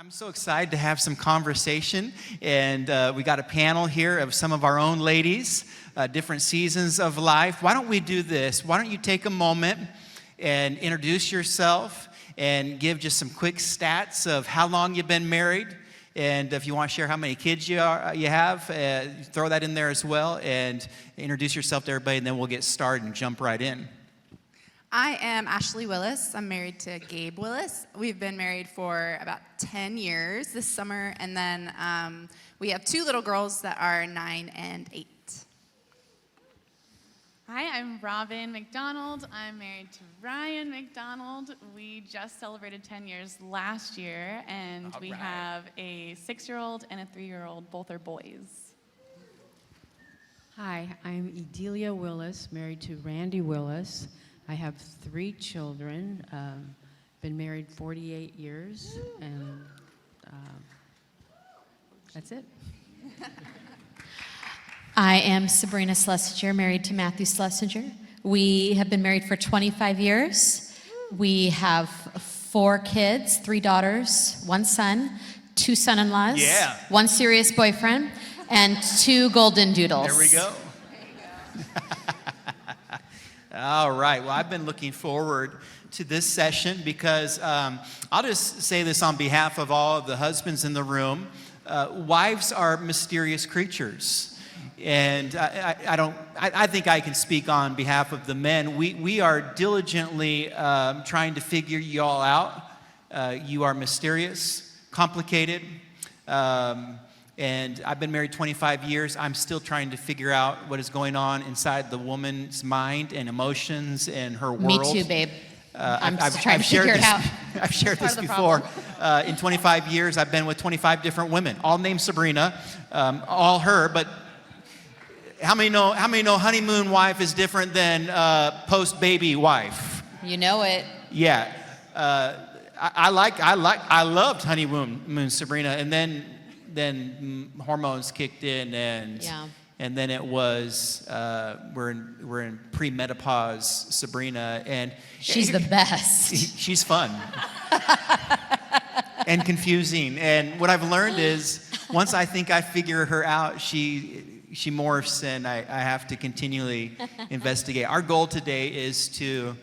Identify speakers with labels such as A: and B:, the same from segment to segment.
A: I'm so excited to have some conversation, and we got a panel here of some of our own ladies, different seasons of life. Why don't we do this? Why don't you take a moment and introduce yourself and give just some quick stats of how long you've been married, and if you want to share how many kids you have, throw that in there as well, and introduce yourself to everybody, and then we'll get started and jump right in.
B: I am Ashleigh Willis. I'm married to Gabe Willis. We've been married for about 10 years this summer, and then we have two little girls that are 9 and 8.
C: Hi, I'm Robin McDonald. I'm married to Ryan McDonald. We just celebrated 10 years last year, and we have a 6-year-old and a 3-year-old. Both are boys.
D: Hi, I'm Edelia Willis, married to Randy Willis. I have 3 children, been married 48 years, and that's it.
E: I am Sabrina Schlesinger, married to Matthew Schlesinger. We have been married for 25 years. We have 4 kids, 3 daughters, 1 son, 2 son-in-laws, 1 serious boyfriend, and 2 golden doodles.
A: There we go. All right. Well, I've been looking forward to this session because I'll just say this on behalf of all of the husbands in the room. Wives are mysterious creatures. And I think I can speak on behalf of the men. We are diligently trying to figure you all out. You are mysterious, complicated. And I've been married 25 years. I'm still trying to figure out what is going on inside the woman's mind and emotions and her world.
E: Me too, babe. I'm just trying to figure it out.
A: I've shared this before. In 25 years, I've been with 25 different women, all named Sabrina, all her. But how many know honeymoon wife is different than post-baby wife?
E: You know it.
A: Yeah. I loved honeymoon Sabrina, and then hormones kicked in, and then it was we're in pre-menopause Sabrina, and
E: she's the best.
A: She's fun and confusing. And what I've learned is once I think I figure her out, she morphs, and I have to continually investigate. Our goal today is to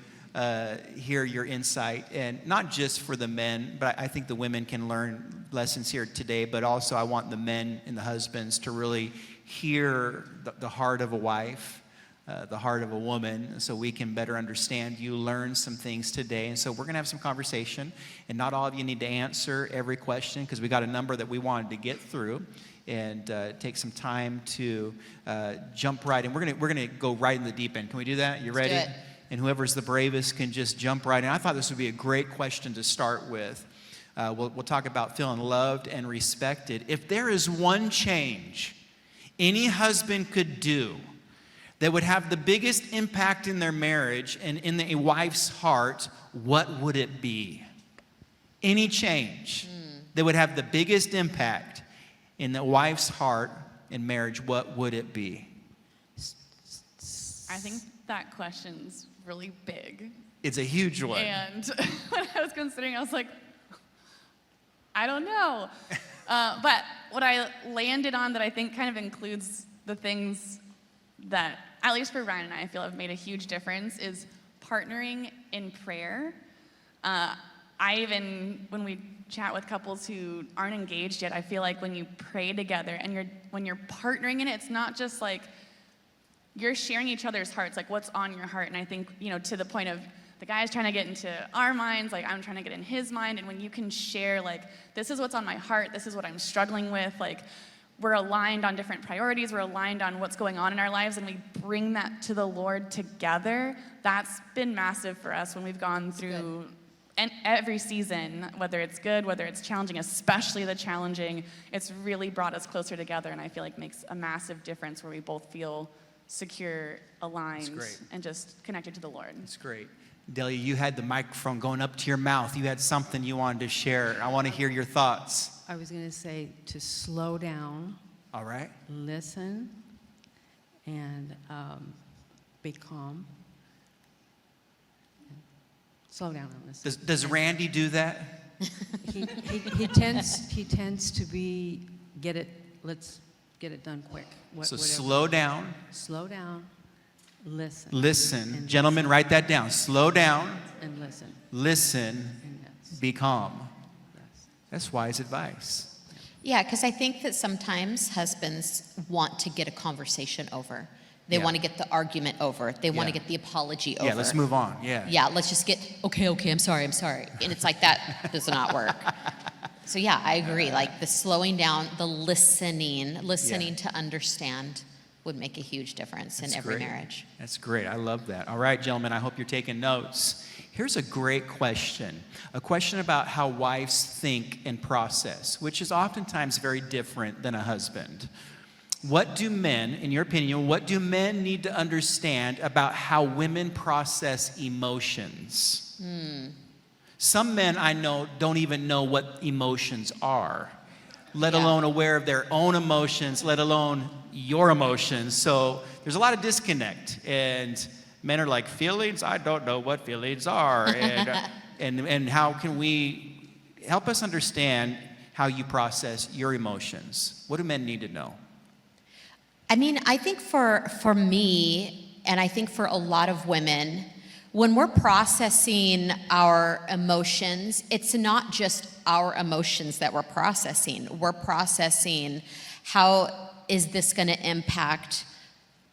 A: hear your insight, and not just for the men, but I think the women can learn lessons here today, but also I want the men and the husbands to really hear the heart of a wife, the heart of a woman, so we can better understand you, learn some things today. And so we're going to have some conversation, and not all of you need to answer every question because we got a number that we wanted to get through, and take some time to jump right in. We're gonna go right in the deep end. Can we do that? You ready?
E: Let's do it.
A: And whoever's the bravest can just jump right in. I thought this would be a great question to start with. We'll talk about feeling loved and respected. If there is one change any husband could do that would have the biggest impact in their marriage and in a wife's heart, what would it be? Any change that would have the biggest impact in the wife's heart in marriage, what would it be?
C: I think that question's really big.
A: It's a huge one.
C: And when I was considering, I was like, I don't know. But what I landed on that I think kind of includes the things that, at least for Ryan and I feel have made a huge difference, is partnering in prayer. When we chat with couples who aren't engaged yet, I feel like when you pray together and when you're partnering in it, it's not just like you're sharing each other's hearts, like what's on your heart. And I think, to the point of the guy's trying to get into our minds, like I'm trying to get in his mind. And when you can share, like, this is what's on my heart, this is what I'm struggling with, like, we're aligned on different priorities, we're aligned on what's going on in our lives, and we bring that to the Lord together. That's been massive for us when we've gone through every season, whether it's good, whether it's challenging, especially the challenging. It's really brought us closer together, and I feel like makes a massive difference where we both feel secure, aligned, and just connected to the Lord.
A: That's great. Delia, you had the microphone going up to your mouth. You had something you wanted to share. I want to hear your thoughts.
D: I was going to say to slow down.
A: All right.
D: Listen, and be calm. Slow down and listen.
A: Does Randy do that?
D: He tends to be, let's get it done quick.
A: So
D: Whatever.
A: slow down.
D: Slow down, listen.
A: Listen.
D: And
A: Gentlemen,
D: listen.
A: write that down. Slow down.
D: And listen.
A: Listen.
D: And yes.
A: Be calm.
D: Yes.
A: That's wise advice.
E: Yeah, because I think that sometimes husbands want to get a conversation over. They
A: Yeah.
E: want to get the argument over. They want to
A: Yeah.
E: get the apology over.
A: Yeah, let's move on. Yeah.
E: Yeah, let's just get, okay, I'm sorry. And it's like, that does not work. So yeah, I agree. Like the slowing down, the listening to understand would make a huge difference in
A: That's
E: every
A: great.
E: marriage.
A: That's great. I love that. All right, gentlemen, I hope you're taking notes. Here's a great question. A question about how wives think and process, which is oftentimes very different than a husband. What do men, in your opinion, what do men need to understand about how women process emotions? Some men I know don't even know what emotions are, let
E: Yeah.
A: alone aware of their own emotions, let alone your emotions. So there's a lot of disconnect. And men are like, feelings? I don't know what feelings are. And how can we help us understand how you process your emotions? What do men need to know?
E: I mean, I think for me, and I think for a lot of women, when we're processing our emotions, it's not just our emotions that we're processing. We're processing, how is this going to impact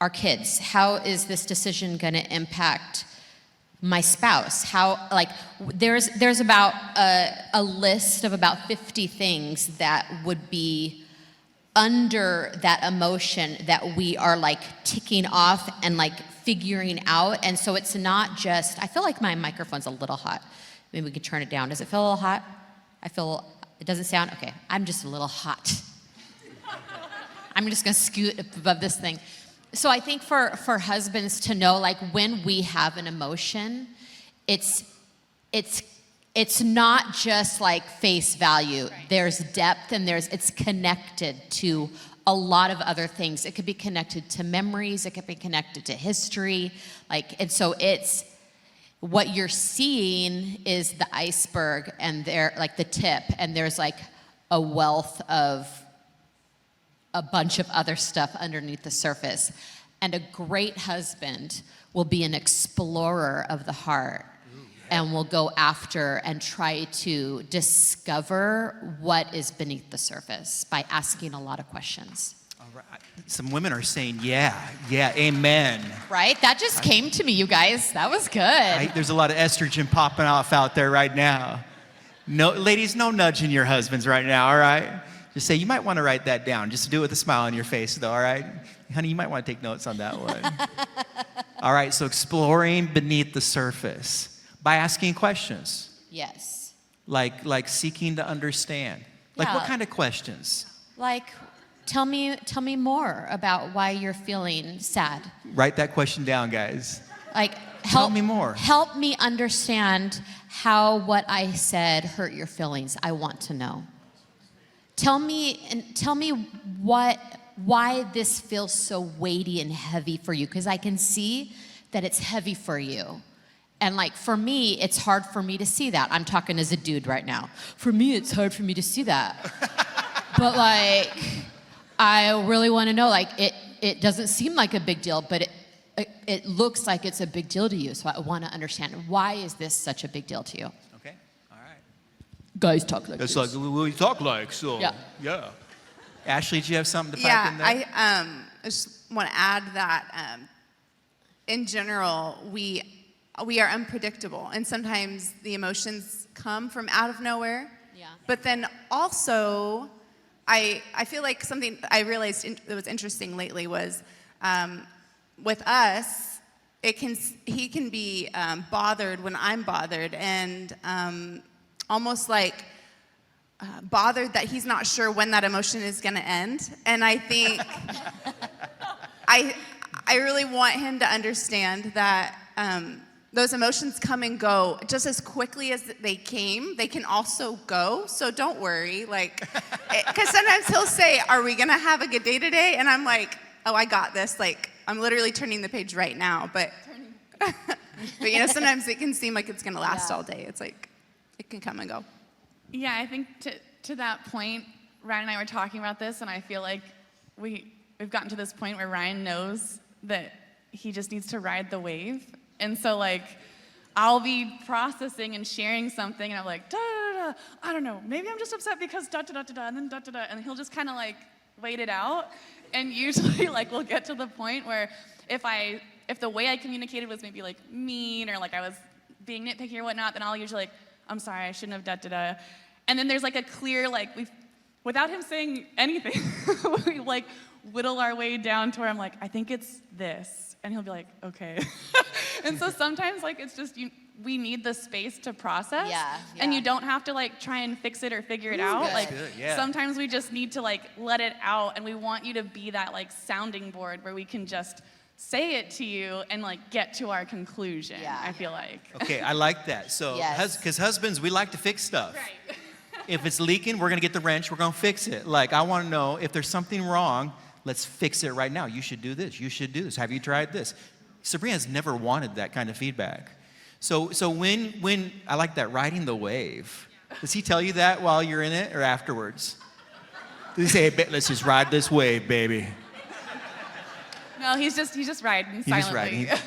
E: our kids? How is this decision going to impact my spouse? How, like, there's about a list of about 50 things that would be under that emotion that we are like ticking off and like figuring out. And so it's not just, I feel like my microphone's a little hot. Maybe we could turn it down. Does it feel a little hot? It doesn't sound, okay. I'm just a little hot. I'm just gonna scoot above this thing. So I think for husbands to know, like when we have an emotion, it's not just like face value. Right. There's depth and it's connected to a lot of other things. It could be connected to memories. It could be connected to history. And so it's what you're seeing is the iceberg and like the tip, and there's like a wealth of a bunch of other stuff underneath the surface. And a great husband will be an explorer of the heart. And will go after and try to discover what is beneath the surface by asking a lot of questions.
A: All right. Some women are saying, yeah, amen.
E: Right? That just came to me, you guys. That was good.
A: There's a lot of estrogen popping off out there right now. No, ladies, no nudging your husbands right now, all right? Just say, you might want to write that down. Just do it with a smile on your face, though, all right? Honey, you might want to take notes on that one. All right, so exploring beneath the surface. By asking questions.
E: Yes.
A: Like seeking to understand. Like
E: Yeah.
A: what kind of questions?
E: Like, tell me more about why you're feeling sad.
A: Write that question down, guys.
E: Like,
A: Tell me more.
E: Help me understand how what I said hurt your feelings. I want to know. Tell me why this feels so weighty and heavy for you, because I can see that it's heavy for you. And like for me, it's hard for me to see that. I'm talking as a dude right now. For me, it's hard for me to see that. But like, I really want to know, like it doesn't seem like a big deal, but it looks like it's a big deal to you. So I want to understand, why is this such a big deal to you?
A: Okay, all right.
E: Guys talk like
A: It's
E: this.
A: like what we talk like, so yeah. Ashleigh, do you have something to pipe in there?
B: I just want to add that in general, we are unpredictable, and sometimes the emotions come from out of nowhere.
E: Yeah.
B: But then also, I feel like something I realized that was interesting lately was with us, he can be bothered when I'm bothered, and almost like bothered that he's not sure when that emotion is going to end. And I think I really want him to understand that those emotions come and go just as quickly as they came. They can also go, so don't worry. Like, because sometimes he'll say, "Are we gonna have a good day today?" And I'm like, "Oh, I got this." Like, I'm literally turning the page right now. But, but sometimes it can seem like it's gonna last all day. It's like it can come and go.
C: Yeah, I think to that point, Ryan and I were talking about this, and I feel like we've gotten to this point where Ryan knows that he just needs to ride the wave. And so, like, I'll be processing and sharing something, and I'm like, da da da, I don't know, maybe I'm just upset because da da da da da, and then da da da, and he'll just kind of like wait it out. And usually, like, we'll get to the point where if the way I communicated was maybe like mean or like I was being nitpicky or whatnot, then I'll usually like, I'm sorry, I shouldn't have da da da. And then there's like a clear, like, without him saying anything, we like whittle our way down to where I'm like, I think it's this. And he'll be like, okay. And so sometimes, like, it's just, we need the space to process.
E: Yeah.
C: And you don't have to like try and fix it or figure it out.
E: good.
C: Like,
A: Good, yeah.
C: sometimes we just need to like let it out, and we want you to be that like sounding board where we can just say it to you and like get to our conclusion.
E: Yeah.
C: I feel like.
A: Okay, I like that. So,
E: Yes.
A: because husbands, we like to fix stuff.
C: Right.
A: If it's leaking, we're gonna get the wrench, we're gonna fix it. Like, I wanna know if there's something wrong, let's fix it right now. You should do this, you should do this. Have you tried this? Sabrina's never wanted that kind of feedback. So when I like that, riding the wave. Does he tell you that while you're in it or afterwards? Does he say, hey, let's just ride this wave, baby?
C: No, he's just riding
A: He's
C: silently.
A: just riding.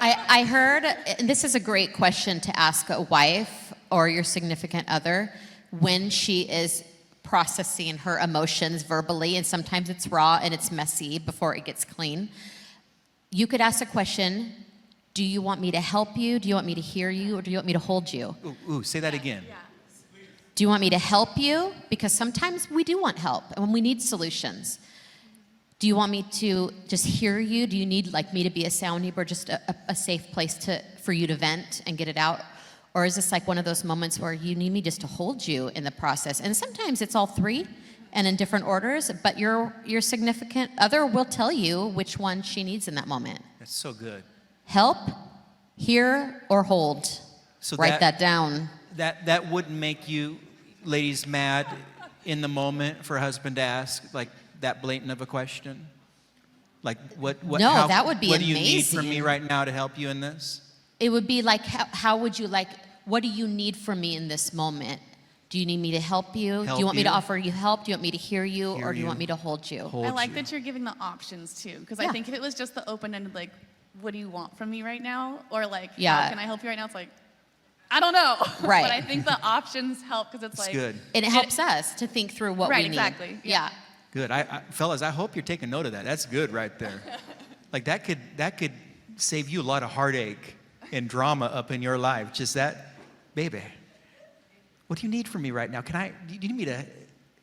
E: I heard, and this is a great question to ask a wife or your significant other when she is processing her emotions verbally, and sometimes it's raw and it's messy before it gets clean. You could ask a question, do you want me to help you? Do you want me to hear you? Or do you want me to hold you?
A: Ooh, say that again.
E: Do you want me to help you? Because sometimes we do want help and we need solutions. Do you want me to just hear you? Do you need like me to be a sounding board, just a safe place for you to vent and get it out? Or is this like one of those moments where you need me just to hold you in the process? And sometimes it's all three and in different orders, but your significant other will tell you which one she needs in that moment.
A: That's so good.
E: Help, hear, or hold.
A: So
E: Write that down.
A: That wouldn't make you ladies mad in the moment for a husband to ask like that blatant of a question? Like what
E: No,
A: how,
E: that would be
A: what do you need from me
E: amazing.
A: right now to help you in this?
E: It would be like, how would you like, what do you need from me in this moment? Do you need me to help you? Do
A: Help
E: you want me to
A: you.
E: offer you help? Do you want me to hear you?
A: Hear
E: Or do you
A: you.
E: want me to hold you?
A: Hold
C: I like
A: you.
C: that you're giving the options too, because
E: Yeah.
C: I think if it was just the open-ended, like, what do you want from me right now? Or like,
E: Yeah.
C: how can I help you right now? It's like, I don't know.
E: Right.
C: But I think the options help because it's
A: It's
C: like,
A: good.
E: And it helps us to think through what
C: Right,
E: we need.
C: exactly.
E: Yeah.
A: Good. Fellas, I hope you're taking note of that. That's good right there. Like that could save you a lot of heartache and drama up in your life. Just that, baby. What do you need from me right now? Do you need me to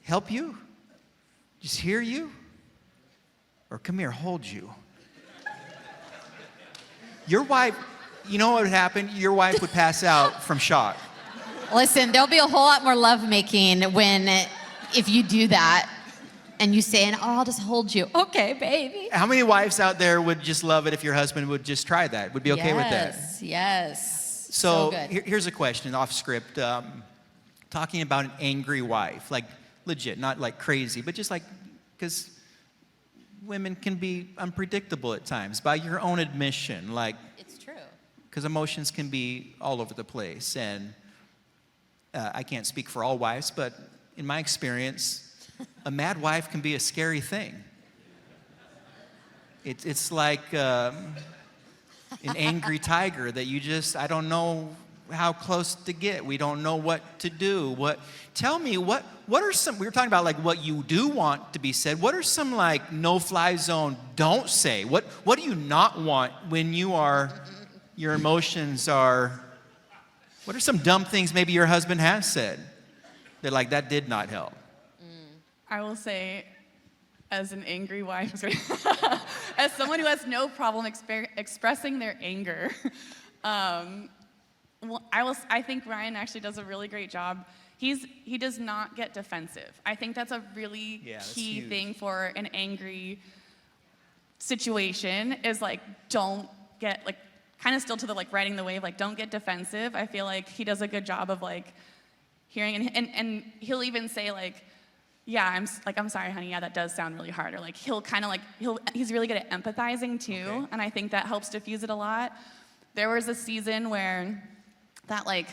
A: help you? Just hear you? Or come here, hold you? Your wife, you know what would happen? Your wife would pass out from shock.
E: Listen, there'll be a whole lot more lovemaking if you do that and you say, oh, I'll just hold you. Okay, baby.
A: How many wives out there would just love it if your husband would just try that? Would be okay with that?
E: Yes, yes.
A: So
E: good.
A: here's a question off script. Talking about an angry wife, like legit, not like crazy, but just like, because women can be unpredictable at times by your own admission, like,
E: It's true.
A: because emotions can be all over the place. And I can't speak for all wives, but in my experience, a mad wife can be a scary thing. It's like an angry tiger that I don't know how close to get. We don't know what to do. Tell me, what are some, we were talking about like what you do want to be said. What are some like no-fly zone don't say? What do you not want when your emotions are, what are some dumb things maybe your husband has said that like that did not help?
C: I will say, as an angry wife, as someone who has no problem expressing their anger, I think Ryan actually does a really great job. He does not get defensive. I think that's a really
A: that's
C: key
A: huge.
C: thing for an angry situation is like, don't get like, kind of still to the like riding the wave, like don't get defensive. I feel like he does a good job of like hearing and he'll even say like, yeah, I'm sorry, honey. Yeah, that does sound really hard. Or like he'll kind of like he's really good at empathizing too,
A: Okay.
C: and I think that helps diffuse it a lot. There was a season where that like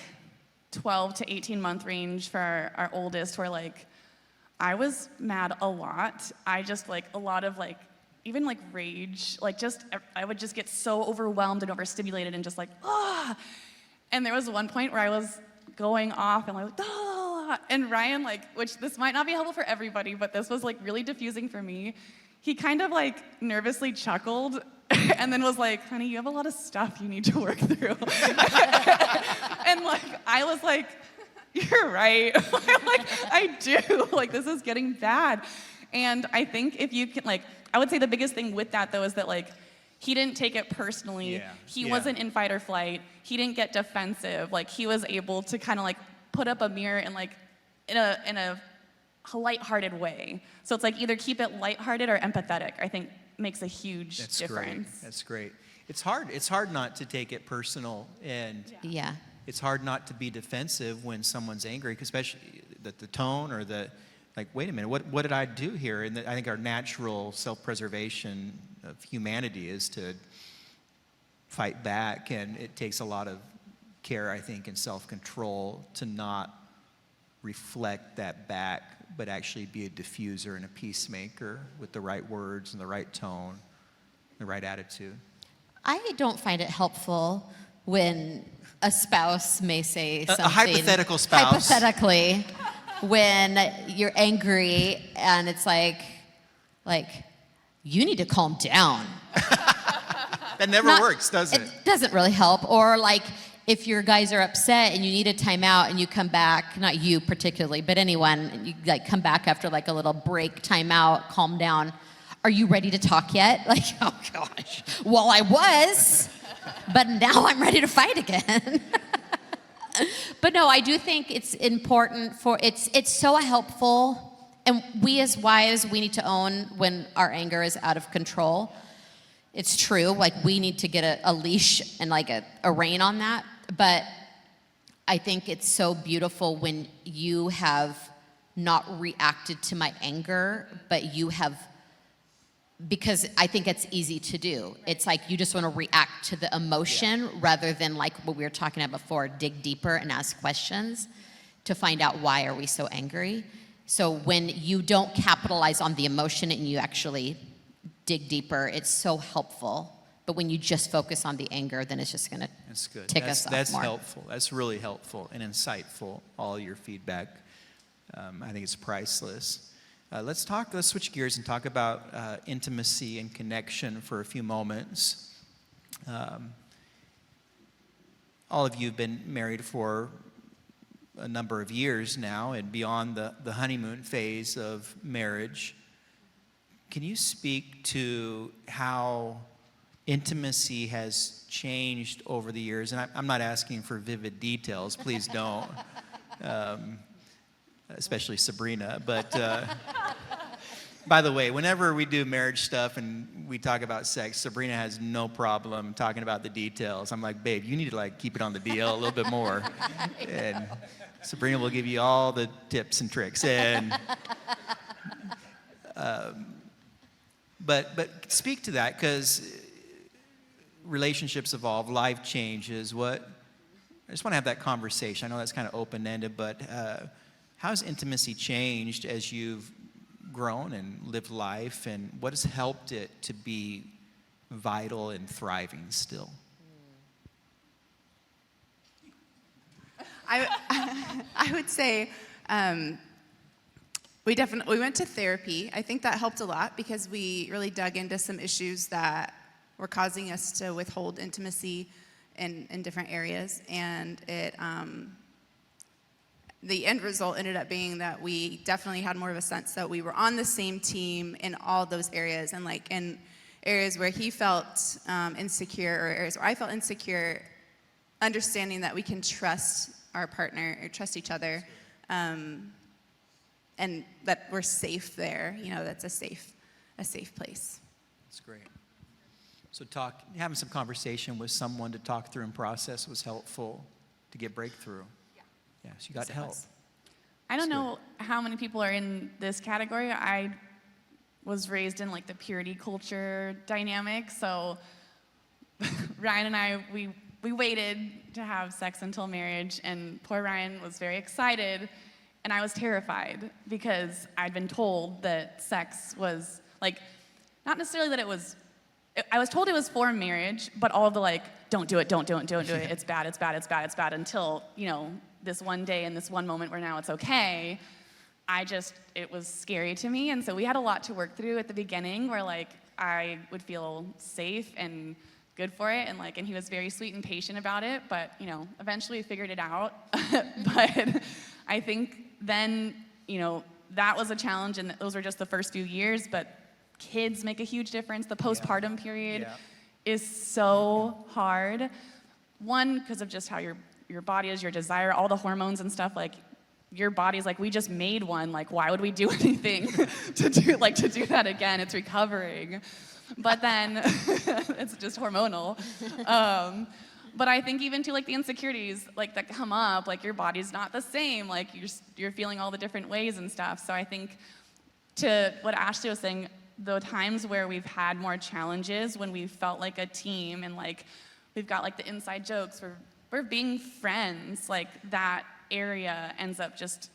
C: 12 to 18 month range for our oldest, where like I was mad a lot. I just like a lot of like, even like rage, like just, I would just get so overwhelmed and overstimulated and just like, ah. And there was one point where I was going off and like, ah. And Ryan, like, which this might not be helpful for everybody, but this was like really diffusing for me. He kind of like nervously chuckled and then was like, honey, you have a lot of stuff you need to work through. And like, I was like, you're right. Like, I do. Like, this is getting bad. And I think if you can, like, I would say the biggest thing with that, though, is that, like, he didn't take it personally.
A: Yeah.
C: He wasn't in fight or flight. He didn't get defensive. Like, he was able to kind of, like, put up a mirror and, like, in a lighthearted way. So it's, like, either keep it lighthearted or empathetic, I think makes a huge difference.
A: That's great. It's hard not to take it personal, and
E: Yeah.
A: it's hard not to be defensive when someone's angry, especially the tone or the, like, wait a minute, what did I do here? And I think our natural self-preservation of humanity is to fight back, and it takes a lot of care, I think, and self-control to not reflect that back, but actually be a diffuser and a peacemaker with the right words and the right tone, the right attitude.
E: I don't find it helpful when a spouse may say something.
A: A hypothetical spouse.
E: Hypothetically, when you're angry and it's like, you need to calm down.
A: That never works, does it?
E: It doesn't really help. Or like, if your guys are upset and you need a timeout and you come back, not you particularly, but anyone, and you like come back after like a little break, timeout, calm down. Are you ready to talk yet? Like, oh gosh. Well, I was, but now I'm ready to fight again. But no, I do think it's important it's so helpful. And we as wives, we need to own when our anger is out of control. It's true, like we need to get a leash and like a rein on that. But I think it's so beautiful when you have not reacted to my anger, but you have, because I think it's easy to do. It's like you just want to react to the emotion rather than like what we were talking about before, dig deeper and ask questions to find out why are we so angry. So when you don't capitalize on the emotion and you actually dig deeper, it's so helpful. But when you just focus on the anger, then it's just going to tick us off more.
A: That's helpful. That's really helpful and insightful, all your feedback. I think it's priceless. Let's switch gears and talk about intimacy and connection for a few moments. All of you have been married for a number of years now and beyond the honeymoon phase of marriage. Can you speak to how intimacy has changed over the years? And I'm not asking for vivid details, please don't, especially Sabrina. But by the way, whenever we do marriage stuff and we talk about sex, Sabrina has no problem talking about the details. I'm like, babe, you need to like keep it on the DL a little bit more. And Sabrina will give you all the tips and tricks. And But speak to that, because relationships evolve, life changes. I just want to have that conversation. I know that's kind of open-ended, but how has intimacy changed as you've grown and lived life, and what has helped it to be vital and thriving still?
B: I would say we went to therapy. I think that helped a lot because we really dug into some issues that were causing us to withhold intimacy in different areas. And the end result ended up being that we definitely had more of a sense that we were on the same team in all those areas. And like in areas where he felt insecure or areas where I felt insecure, understanding that we can trust our partner or trust each other, and that we're safe there. You know, that's a safe place.
A: That's great. So having some conversation with someone to talk through and process was helpful to get breakthrough. Yeah, so you got help.
C: I don't know how many people are in this category. I was raised in like the purity culture dynamic, so Ryan and I, we we waited to have sex until marriage, and poor Ryan was very excited, and I was terrified because I'd been told that sex was, like, not necessarily that it was, I was told it was for marriage, but all of the, like, don't do it, don't do it, don't do it, it's bad, it's bad, it's bad, it's bad, until, you know, this one day and this one moment where now it's okay. It was scary to me, and so we had a lot to work through at the beginning where, like, I would feel safe and good for it, and he was very sweet and patient about it, but, you know, eventually we figured it out. But I think then, you know, that was a challenge, and those were just the first few years, but kids make a huge difference. The postpartum period is so hard. One, because of just how your body is, your desire, all the hormones and stuff, like, your body's like, we just made one, like, why would we do anything to do that again? It's recovering. But then it's just hormonal. But I think even to, like, the insecurities, like, that come up, like, your body's not the same, like, you're feeling all the different ways and stuff. So I think to what Ashleigh was saying, the times where we've had more challenges, when we felt like a team, and, like, we've got, like, the inside jokes, we're being friends, like, that area ends up just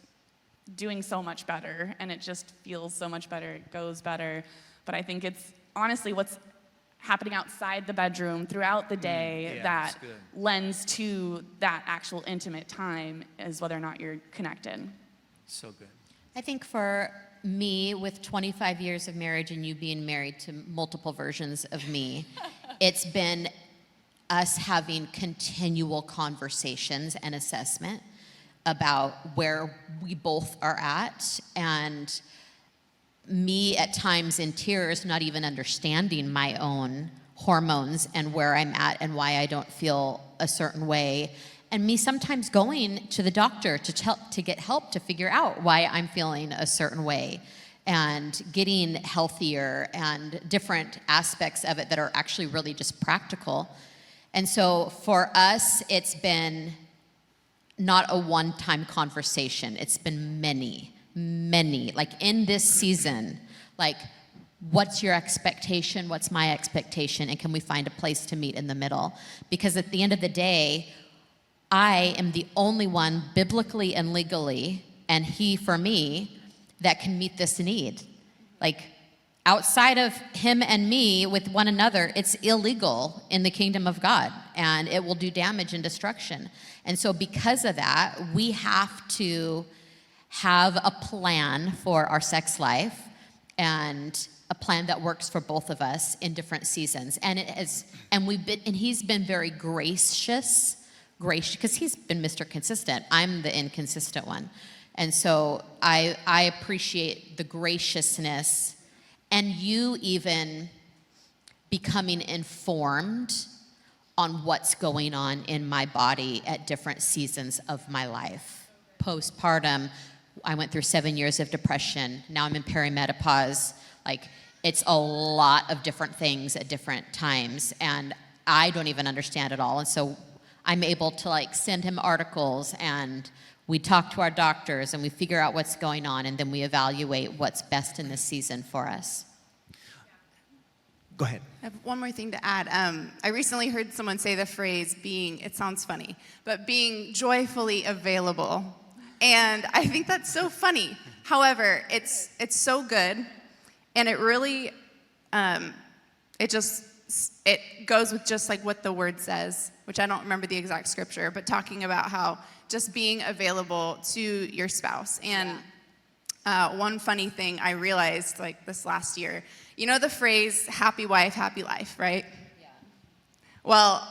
C: doing so much better, and it just feels so much better, it goes better. But I think it's honestly what's happening outside the bedroom throughout the day that lends to that actual intimate time, is whether or not you're connected.
A: So good.
E: I think for me, with 25 years of marriage and you being married to multiple versions of me, it's been us having continual conversations and assessment about where we both are at, and me at times in tears, not even understanding my own hormones and where I'm at and why I don't feel a certain way, and me sometimes going to the doctor to get help to figure out why I'm feeling a certain way, and getting healthier, and different aspects of it that are actually really just practical. And so for us, it's been not a one-time conversation. It's been many, like, in this season, like, what's your expectation? What's my expectation? And can we find a place to meet in the middle? Because at the end of the day, I am the only one biblically and legally, and he for me, that can meet this need. Like, outside of him and me with one another, it's illegal in the kingdom of God, and it will do damage and destruction. And so because of that, we have to have a plan for our sex life, and a plan that works for both of us in different seasons. And he's been very gracious, because he's been Mr. Consistent. I'm the inconsistent one. And so I appreciate the graciousness, and you even becoming informed on what's going on in my body at different seasons of my life. Postpartum, I went through 7 years of depression. Now I'm in perimenopause. Like, it's a lot of different things at different times, and I don't even understand it all. And so I'm able to, like, send him articles, and we talk to our doctors, and we figure out what's going on, and then we evaluate what's best in this season for us.
A: Go ahead.
B: I have one more thing to add. I recently heard someone say the phrase it sounds funny, but being joyfully available. And I think that's so funny. However, it's so good, and it really, it goes with just like what the word says, which I don't remember the exact scripture, but talking about how just being available to your spouse. And one funny thing I realized, like, this last year, you know the phrase, happy wife, happy life, right? Yeah. Well,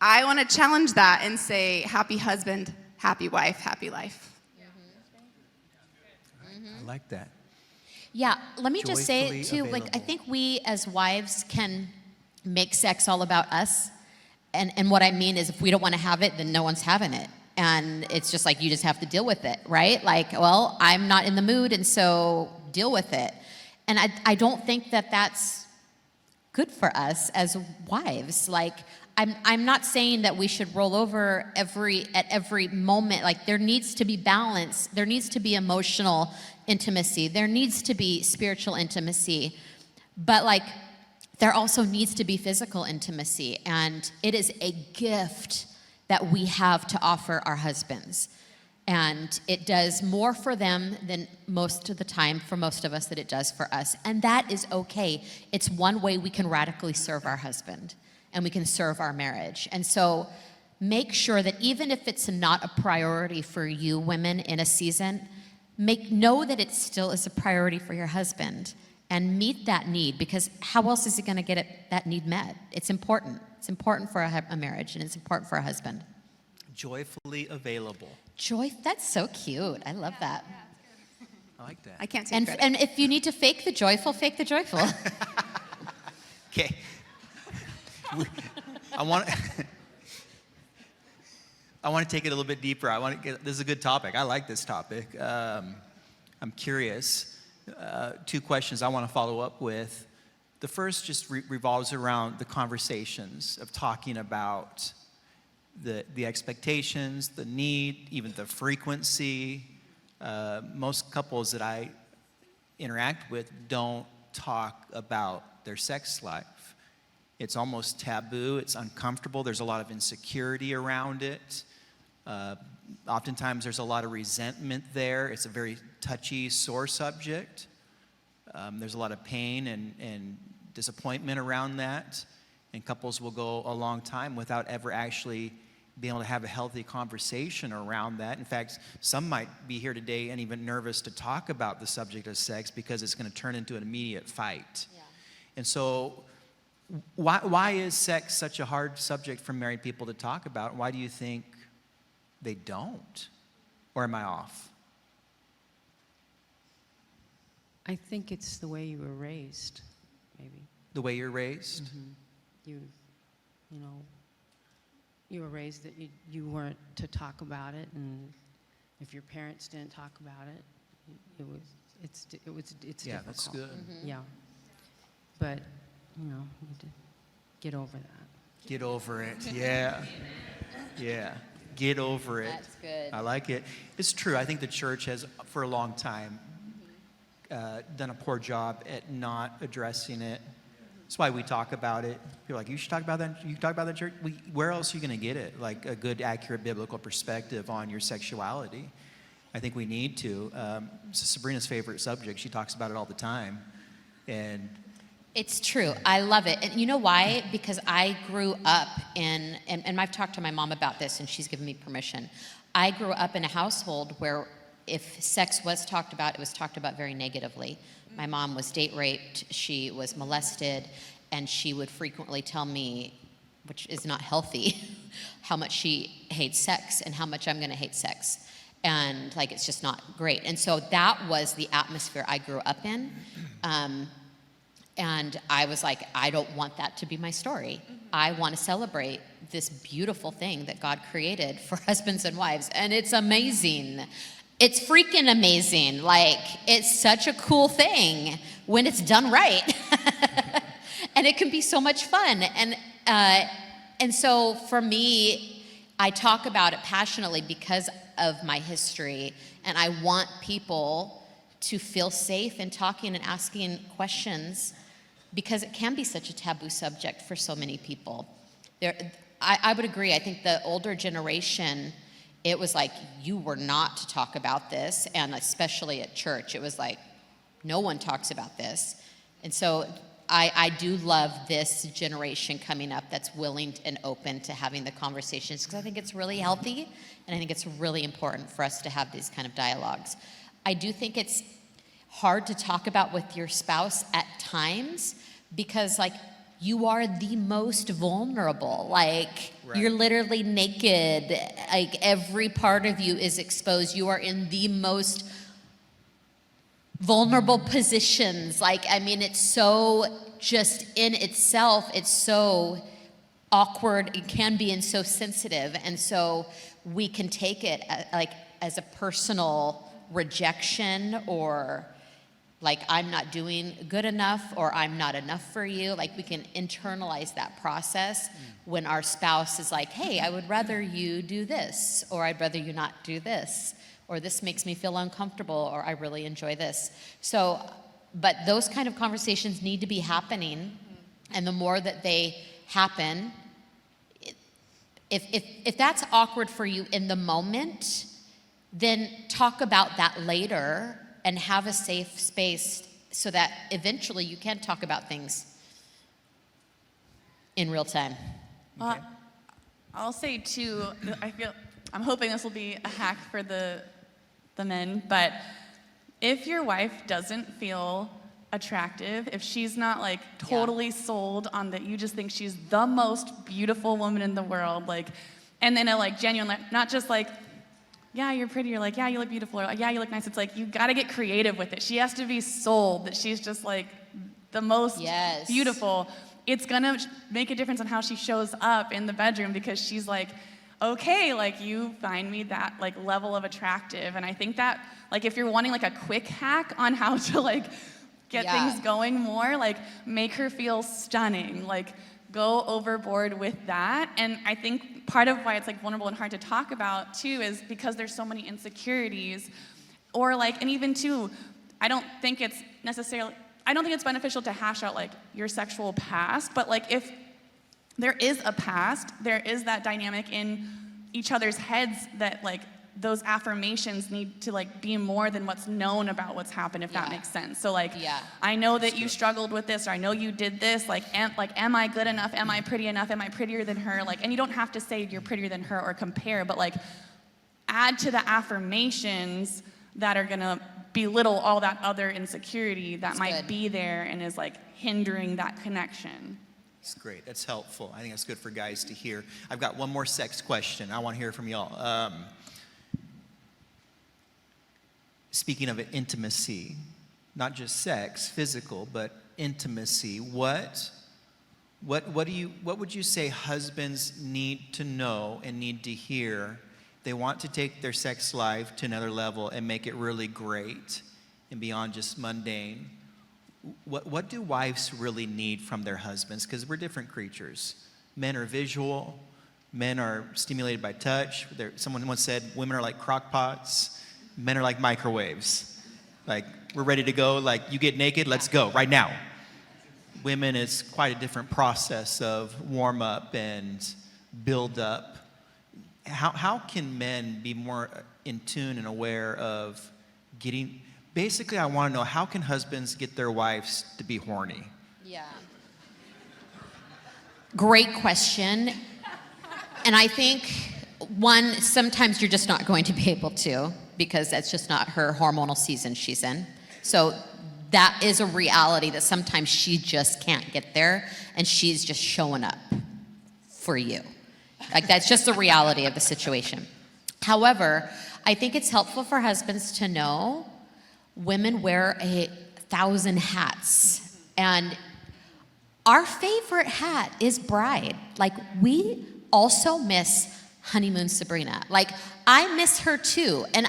B: I want to challenge that and say, happy husband, happy wife, happy life.
A: I like that.
E: Yeah, let me just say
A: Joyfully
E: too, like, I
A: available.
E: think we as wives can make sex all about us. And what I mean is, if we don't want to have it, then no one's having it. And it's just like, you just have to deal with it, right? Like, well, I'm not in the mood, and so deal with it. And I don't think that that's good for us as wives. Like, I'm not saying that we should roll over at every moment. Like, there needs to be balance. There needs to be emotional intimacy. There needs to be spiritual intimacy. But, like, there also needs to be physical intimacy, and it is a gift that we have to offer our husbands. And it does more for them than most of the time, for most of us, that it does for us. And that is okay. It's one way we can radically serve our husband, and we can serve our marriage. And so make sure that even if it's not a priority for you women in a season, know that it still is a priority for your husband, and meet that need, because how else is he going to get that need met? It's important. It's important for a marriage, and it's important for a husband.
A: Joyfully available.
E: Joy, that's so cute. I love that.
A: I like that.
B: I can't take credit.
E: And if you need to fake the joyful, fake the joyful.
A: Okay. I want to take it a little bit deeper. This is a good topic. I like this topic. I'm curious. 2 questions I want to follow up with. The first just revolves around the conversations of talking about the expectations, the need, even the frequency. Most couples that I interact with don't talk about their sex life. It's almost taboo. It's uncomfortable. There's a lot of insecurity around it. Oftentimes there's a lot of resentment there. It's a very touchy, sore subject. There's a lot of pain and disappointment around that. And couples will go a long time without ever actually being able to have a healthy conversation around that. In fact, some might be here today and even nervous to talk about the subject of sex because it's going to turn into an immediate fight. Yeah. And so why is sex such a hard subject for married people to talk about? Why do you think they don't? Or am I off?
D: I think it's the way you were raised, maybe.
A: The way you're raised?
D: Mm-hmm. You were raised that you weren't to talk about it, and if your parents didn't talk about it, it's
A: Yeah,
D: difficult.
A: that's good.
E: Mm-hmm.
D: Yeah, but you need to get over that.
A: Get over it. Yeah. Yeah. Get over it.
E: That's good.
A: I like it. It's true. I think the church has, for a long time, done a poor job at not addressing it. That's why we talk about it. People are like, you should talk about that. You talk about that, church? Where else are you going to get it? Like a good, accurate biblical perspective on your sexuality. I think we need to. It's Sabrina's favorite subject. She talks about it all the time. And
E: it's true. I love it. And you know why? Because I grew up in, and I've talked to my mom about this, and she's given me permission. I grew up in a household where if sex was talked about, it was talked about very negatively. My mom was date raped, she was molested, and she would frequently tell me, which is not healthy, how much she hates sex and how much I'm gonna hate sex. And like, it's just not great. And so that was the atmosphere I grew up in. And I was like, I don't want that to be my story. I want to celebrate this beautiful thing that God created for husbands and wives. And it's amazing. It's freaking amazing. Like, it's such a cool thing when it's done right. And it can be so much fun. And so for me, I talk about it passionately because of my history. And I want people to feel safe in talking and asking questions, because it can be such a taboo subject for so many people. I would agree. I think the older generation, it was like, you were not to talk about this, and especially at church, it was like, no one talks about this. And so I do love this generation coming up that's willing and open to having the conversations, because I think it's really healthy, and I think it's really important for us to have these kind of dialogues. I do think it's hard to talk about with your spouse at times, because like, you are the most vulnerable. Like, right. You're literally naked. Like, every part of you is exposed. You are in the most vulnerable positions. Like, I mean, it's so just in itself, it's so awkward. It can be, and so sensitive. And so we can take it like as a personal rejection, or like, I'm not doing good enough, or I'm not enough for you. Like, we can internalize that process when our spouse is like, hey, I would rather you do this, or I'd rather you not do this, or this makes me feel uncomfortable, or I really enjoy this. So, but those kind of conversations need to be happening And the more that they happen, if that's awkward for you in the moment, then talk about that later and have a safe space so that eventually you can talk about things in real time.
C: Well, I'll say too, I'm hoping this will be a hack for the men, but if your wife doesn't feel attractive, if she's not like totally sold on that, you just think she's the most beautiful woman in the world, like, and then a like genuine, not just like, yeah, you're pretty, or like, yeah, you look beautiful, or like, yeah, you look nice. It's like, you gotta get creative with it. She has to be sold that she's just like the most beautiful. It's gonna make a difference on how she shows up in the bedroom, because she's like, okay, like you find me that like level of attractive. And I think that like if you're wanting like a quick hack on how to like get things going more, like make her feel stunning, like go overboard with that. And I think part of why it's like vulnerable and hard to talk about too is because there's so many insecurities, or like, and even too, I don't think it's beneficial to hash out like your sexual past, but like if there is a past, there is that dynamic in each other's heads that like those affirmations need to like be more than what's known about what's happened, if that makes sense. So like, I know that you struggled with this, or I know you did this, like am I good enough? Am I pretty enough? Am I prettier than her? Like, and you don't have to say you're prettier than her or compare, but like add to the affirmations that are gonna belittle all that other insecurity that might be there and is like hindering that connection.
A: That's great. That's helpful. I think that's good for guys to hear. I've got one more sex question. I want to hear from y'all. Speaking of intimacy, not just sex, physical, but intimacy. What would you say husbands need to know and need to hear? They want to take their sex life to another level and make it really great and beyond just mundane. What do wives really need from their husbands? Because we're different creatures. Men are visual. Men are stimulated by touch. Someone once said women are like crock pots. Men are like microwaves. Like, we're ready to go. Like, you get naked, let's go right now. Women is quite a different process of warm up and build up. How can men be more in tune and aware of getting... Basically, I want to know, how can husbands get their wives to be horny?
E: Yeah. Great question. And I think, one, sometimes you're just not going to be able to, because that's just not her hormonal season she's in. So that is a reality, that sometimes she just can't get there, and she's just showing up for you. Like, that's just the reality of the situation. However, I think it's helpful for husbands to know women wear 1,000 hats, and our favorite hat is bride. Like, we also miss honeymoon Sabrina. Like, I miss her too, and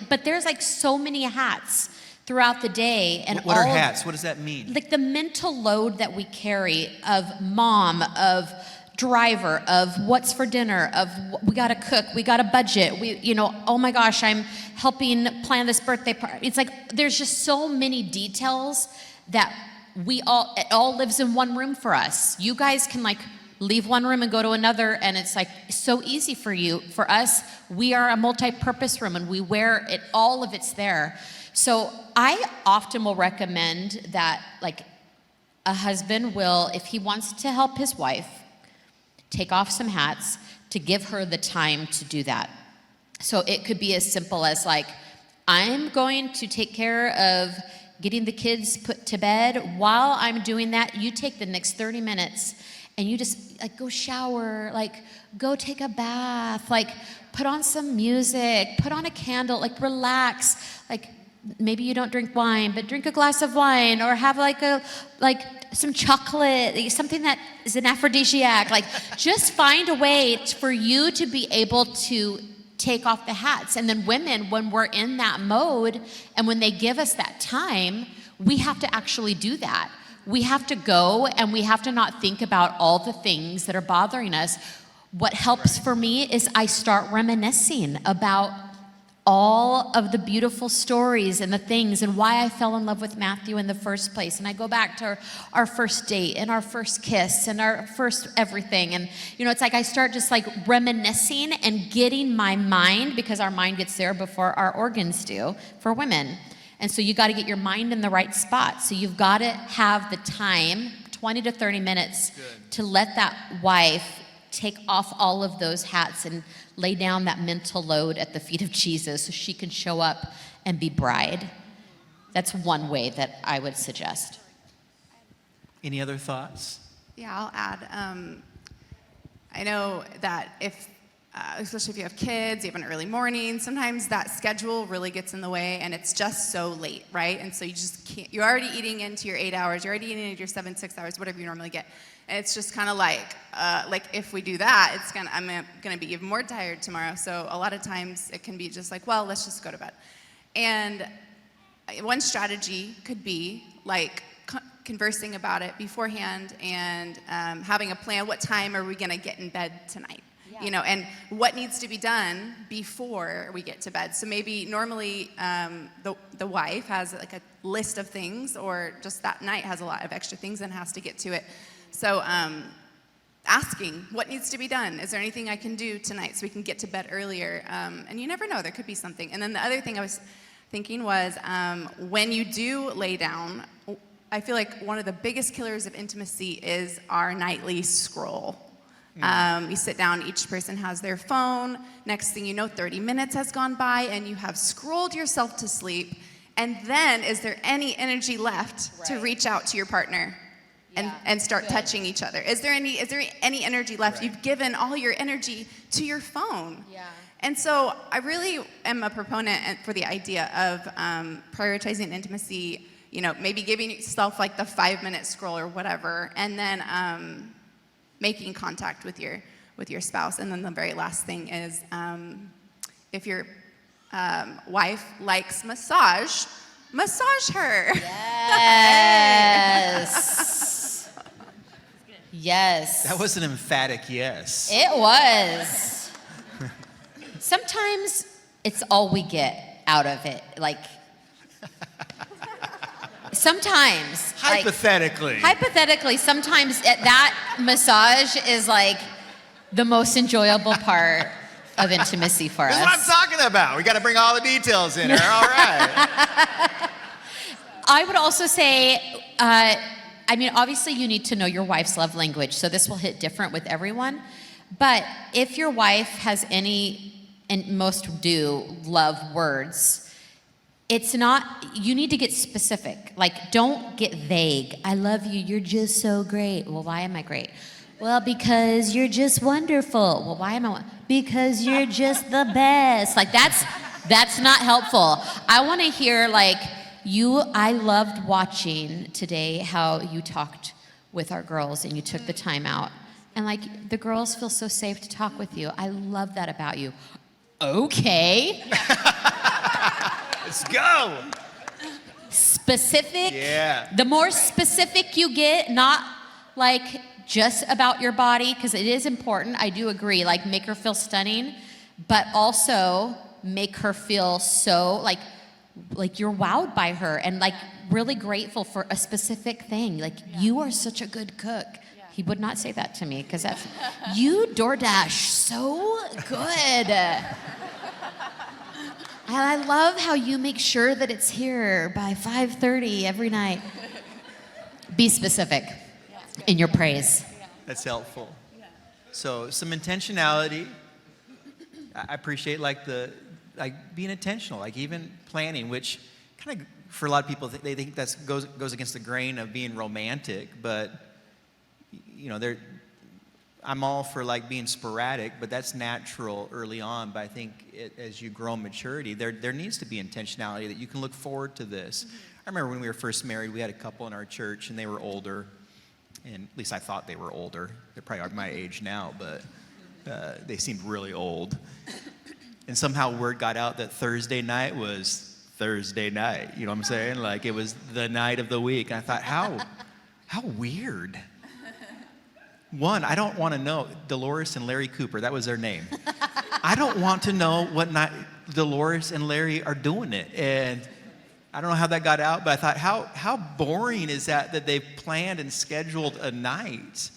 E: but there's like so many hats throughout the day, and
A: what are hats? What does that mean? Like
E: the mental load that we carry of mom, of driver, of what's for dinner, of we gotta cook, we gotta budget, oh my gosh, I'm helping plan this birthday party. It's like there's just so many details that it all lives in one room for us. You guys can like leave one room and go to another, and it's like so easy for you. For us, we are a multi-purpose room, and we wear it, all of it's there. So I often will recommend that like a husband will, if he wants to help his wife, take off some hats, to give her the time to do that. So it could be as simple as like, I'm going to take care of getting the kids put to bed. While I'm doing that, you take the next 30 minutes and you just like go shower, like go take a bath, like put on some music, put on a candle, like relax. Like maybe you don't drink wine, but drink a glass of wine, or have like some chocolate, something that is an aphrodisiac. Like just find a way for you to be able to take off the hats. And then women, when we're in that mode and when they give us that time, we have to actually do that. We have to go, and we have to not think about all the things that are bothering us. What helps for me is I start reminiscing about all of the beautiful stories and the things and why I fell in love with Matthew in the first place. And I go back to our first date and our first kiss and our first everything. And, it's like I start just like reminiscing and getting my mind, because our mind gets there before our organs do for women. And so you got to get your mind in the right spot. So you've got to have the time, 20 to 30 minutes, to let that wife take off all of those hats and lay down that mental load at the feet of Jesus so she can show up and be bride. That's one way that I would suggest.
A: Any other thoughts?
B: Yeah, I'll add. I know that especially if you have kids, you have an early morning, sometimes that schedule really gets in the way and it's just so late, right? And so you just can't, you're already eating into your 8 hours, you're already eating into your 6 hours, whatever you normally get. And it's just kind of like if we do that, I'm gonna be even more tired tomorrow. So a lot of times it can be just like, well, let's just go to bed. And one strategy could be like conversing about it beforehand and having a plan. What time are we gonna get in bed tonight? Yeah. And what needs to be done before we get to bed. So maybe normally the wife has like a list of things, or just that night has a lot of extra things and has to get to it. So asking what needs to be done. Is there anything I can do tonight so we can get to bed earlier? And you never know, there could be something. And then the other thing I was thinking was when you do lay down, I feel like one of the biggest killers of intimacy is our nightly scroll. You sit down, each person has their phone. Next thing you know, 30 minutes has gone by and you have scrolled yourself to sleep. And then is there any energy left to reach out to your partner and start touching each other? Is there any energy left? You've given all your energy to your phone. Yeah. And so I really am a proponent for the idea of prioritizing intimacy, maybe giving yourself like the 5-minute scroll or whatever, and then making contact with your spouse. And then the very last thing is if your wife likes massage her.
E: Yes. Yes.
A: That was an emphatic yes.
E: It was. Sometimes it's all we get out of it. Like, sometimes. Hypothetically, sometimes that massage is like the most enjoyable part of intimacy for us.
A: That's what I'm talking about. We got to bring all the details in here. All right.
E: I would also say, obviously you need to know your wife's love language, so this will hit different with everyone. But if your wife has any, and most do, love words, you need to get specific. Like, don't get vague. I love you, you're just so great. Well, why am I great? Well, because you're just wonderful. Well, why am I? Because you're just the best. Like, that's not helpful. I want to hear, like, I loved watching today how you talked with our girls and you took the time out. And, like, the girls feel so safe to talk with you. I love that about you. Okay.
A: Let's go.
E: Specific.
A: Yeah.
E: The more specific you get, not like just about your body, because it is important. I do agree. Like, make her feel stunning, but also make her feel so like you're wowed by her and like really grateful for a specific thing. Like, you are such a good cook. Yeah. He would not say that to me because you DoorDash so good. And I love how you make sure that it's here by 5:30 every night. Be specific in your praise.
A: That's helpful. So some intentionality. I appreciate being intentional, like even planning, which kind of for a lot of people they think that goes against the grain of being romantic, but I'm all for like being sporadic, but that's natural early on. But I think as you grow in maturity, there needs to be intentionality that you can look forward to this. Mm-hmm. I remember when we were first married, we had a couple in our church, and they were older, and at least I thought they were older. They're probably my age now, but they seemed really old. And somehow word got out that Thursday night was Thursday night. You know what I'm saying? Like, it was the night of the week. And I thought, how weird. One, I don't want to know. Dolores and Larry Cooper, that was their name. I don't want to know what night. Dolores and Larry are doing it. And I don't know how that got out, but I thought, how boring is that they've planned and scheduled a night?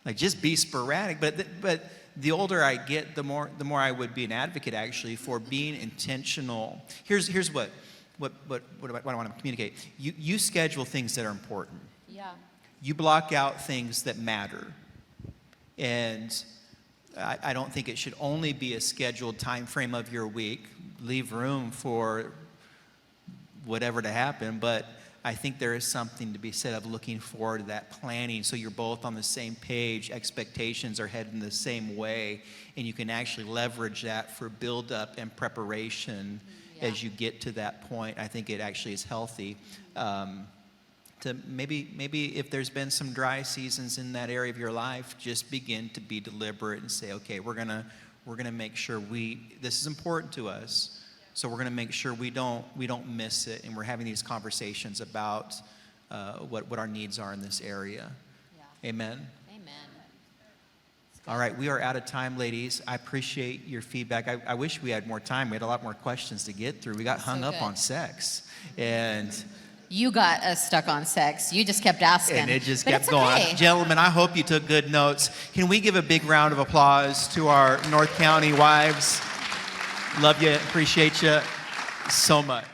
A: Like, just be sporadic. But the older I get, the more I would be an advocate, actually, for being intentional. Here's what I want to communicate. You schedule things that are important.
E: Yeah.
A: You block out things that matter. And I don't think it should only be a scheduled time frame of your week. Leave room for whatever to happen, but I think there is something to be said of looking forward to that planning, so you're both on the same page, expectations are heading the same way, and you can actually leverage that for build-up and preparation as you get to that point. I think it actually is healthy. To maybe if there's been some dry seasons in that area of your life, just begin to be deliberate and say, okay, we're gonna make sure this is important to us. So we're going to make sure we don't miss it, and we're having these conversations about what our needs are in this area. Yeah. Amen.
E: Amen.
A: All right, we are out of time, ladies. I appreciate your feedback. I wish we had more time. We had a lot more questions to get through. We got hung up on sex, and
E: you got us stuck on sex. You just kept asking,
A: and it just
E: but
A: kept
E: it's
A: going.
E: okay.
A: Gentlemen, I hope you took good notes. Can we give a big round of applause to our North County wives? Love you, appreciate you so much.